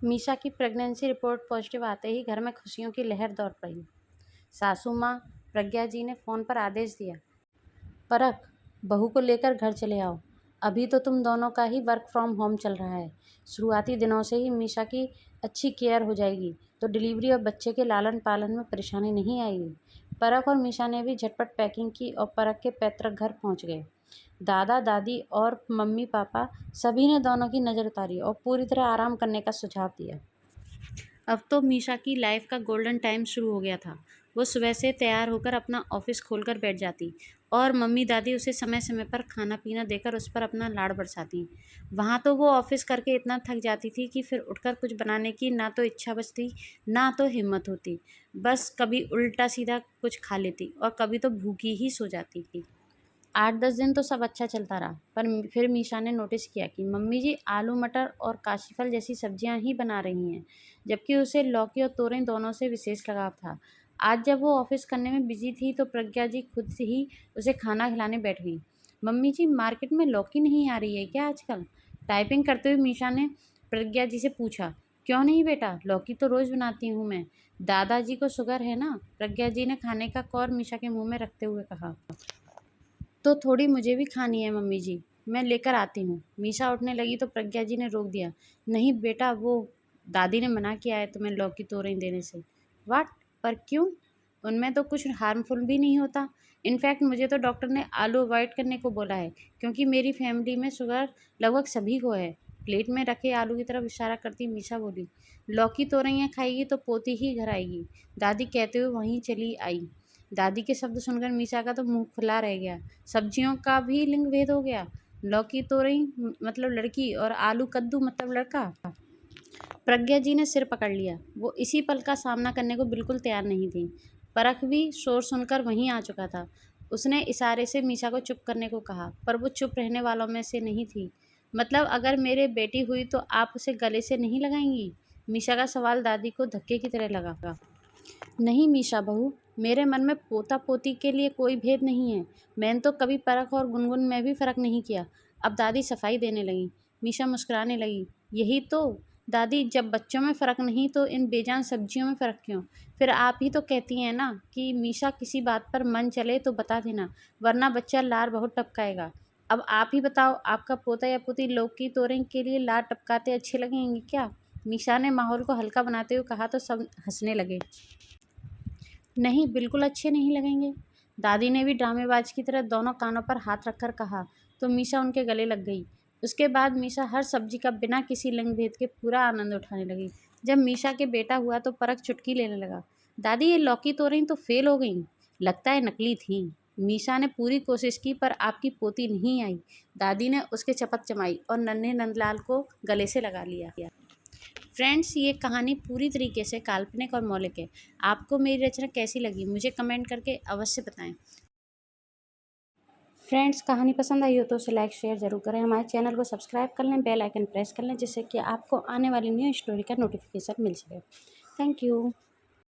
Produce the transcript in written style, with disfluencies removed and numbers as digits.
मीशा की pregnancy report positive आते ही घर में खुशियों की लहर दौड़ पड़ी। सासू माँ प्रज्ञा जी ने फ़ोन पर आदेश दिया, परख, बहू को लेकर घर चले आओ। अभी तो तुम दोनों का ही वर्क फ्रॉम होम चल रहा है। शुरुआती दिनों से ही मीशा की अच्छी केयर हो जाएगी तो डिलीवरी और बच्चे के लालन पालन में परेशानी नहीं आएगी। परख और मीशा ने भी झटपट पैकिंग की और परख के पैतृक घर पहुंच गए। दादा दादी और मम्मी पापा सभी ने दोनों की नज़र उतारी और पूरी तरह आराम करने का सुझाव दिया। अब तो मीशा की लाइफ का गोल्डन टाइम शुरू हो गया था। वो सुबह से तैयार होकर अपना ऑफिस खोलकर बैठ जाती और मम्मी दादी उसे समय समय पर खाना पीना देकर उस पर अपना लाड़ बरसाती। वहाँ तो वो ऑफिस करके इतना थक जाती थी कि फिर उठकर कुछ बनाने की ना तो इच्छा बचती ना तो हिम्मत होती। बस कभी उल्टा सीधा कुछ खा लेती और कभी तो भूखी ही सो जाती थी। 8-10 दिन तो सब अच्छा चलता रहा, पर फिर मीशा ने नोटिस किया कि मम्मी जी आलू मटर और काशीफल जैसी सब्जियां ही बना रही हैं, जबकि उसे लौकी और तोरई दोनों से विशेष लगाव था। आज जब वो ऑफिस करने में बिजी थी तो प्रज्ञा जी खुद से ही उसे खाना खिलाने बैठ गई। मम्मी जी, मार्केट में लौकी नहीं आ रही है क्या आजकल? टाइपिंग करते हुए मीशा ने प्रज्ञा जी से पूछा। क्यों नहीं बेटा, लौकी तो रोज़ बनाती हूँ मैं। दादाजी को शुगर है ना, प्रज्ञा जी ने खाने का कौर मीशा के मुँह में रखते हुए कहा। तो थोड़ी मुझे भी खानी है मम्मी जी, मैं लेकर आती हूँ। मीशा उठने लगी तो प्रज्ञा जी ने रोक दिया। नहीं बेटा, वो दादी ने मना किया है तुम्हें लौकी तोरई देने से। वाट? पर क्यों? उनमें तो कुछ हार्मफुल भी नहीं होता। इनफैक्ट मुझे तो डॉक्टर ने आलू अवॉइड करने को बोला है, क्योंकि मेरी फैमिली में शुगर लगभग सभी को है। प्लेट में रखे आलू की तरफ इशारा करती मीशा बोली। लौकी तोरइयाँ खाएगी तो पोती ही घर आएगी, दादी कहते हुए वहीं चली आई। दादी के शब्द सुनकर मीशा का तो मुंह खुला रह गया। सब्जियों का भी लिंग भेद हो गया। लौकी तोरई मतलब लड़की और आलू कद्दू मतलब लड़का। प्रज्ञा जी ने सिर पकड़ लिया। वो इसी पल का सामना करने को बिल्कुल तैयार नहीं थी। परख भी शोर सुनकर वहीं आ चुका था। उसने इशारे से मीशा को चुप करने को कहा, पर वो चुप रहने वालों में से नहीं थी। मतलब अगर मेरे बेटी हुई तो आप उसे गले से नहीं लगाएंगी? मीशा का सवाल दादी को धक्के की तरह लगा। नहीं मीशा बहू, मेरे मन में पोता पोती के लिए कोई भेद नहीं है। मैंने तो कभी परख और गुनगुन में भी फ़र्क नहीं किया। अब दादी सफाई देने लगी। मीशा मुस्कुराने लगी। यही तो दादी, जब बच्चों में फ़र्क नहीं तो इन बेजान सब्जियों में फ़र्क क्यों? फिर आप ही तो कहती हैं ना कि मीशा किसी बात पर मन चले तो बता देना, वरना बच्चा लार बहुत टपकाएगा। अब आप ही बताओ, आपका पोता या पोती लौकी तोरई के लिए लार टपकाते अच्छे लगेंगे क्या? मीशा ने माहौल को हल्का बनाते हुए कहा तो सब हंसने लगे। नहीं, बिल्कुल अच्छे नहीं लगेंगे। दादी ने भी ड्रामेबाज की तरह दोनों कानों पर हाथ रखकर कहा तो मीशा उनके गले लग गई। उसके बाद मीशा हर सब्जी का बिना किसी लिंग भेद के पूरा आनंद उठाने लगी। जब मीशा के बेटा हुआ तो परख चुटकी लेने लगा। दादी, ये लौकी तोरई तो फेल हो गई, लगता है नकली थी। मीशा ने पूरी कोशिश की पर आपकी पोती नहीं आई। दादी ने उसके चपत जमाई और नन्हे नंदलाल को गले से लगा लिया। फ्रेंड्स, ये कहानी पूरी तरीके से काल्पनिक और मौलिक है। आपको मेरी रचना कैसी लगी मुझे कमेंट करके अवश्य बताएं। फ्रेंड्स, कहानी पसंद आई हो तो उसे लाइक शेयर ज़रूर करें। हमारे चैनल को सब्सक्राइब कर लें, बेल आइकन प्रेस कर लें, जिससे कि आपको आने वाली न्यू स्टोरी का नोटिफिकेशन मिल सके। Thank you.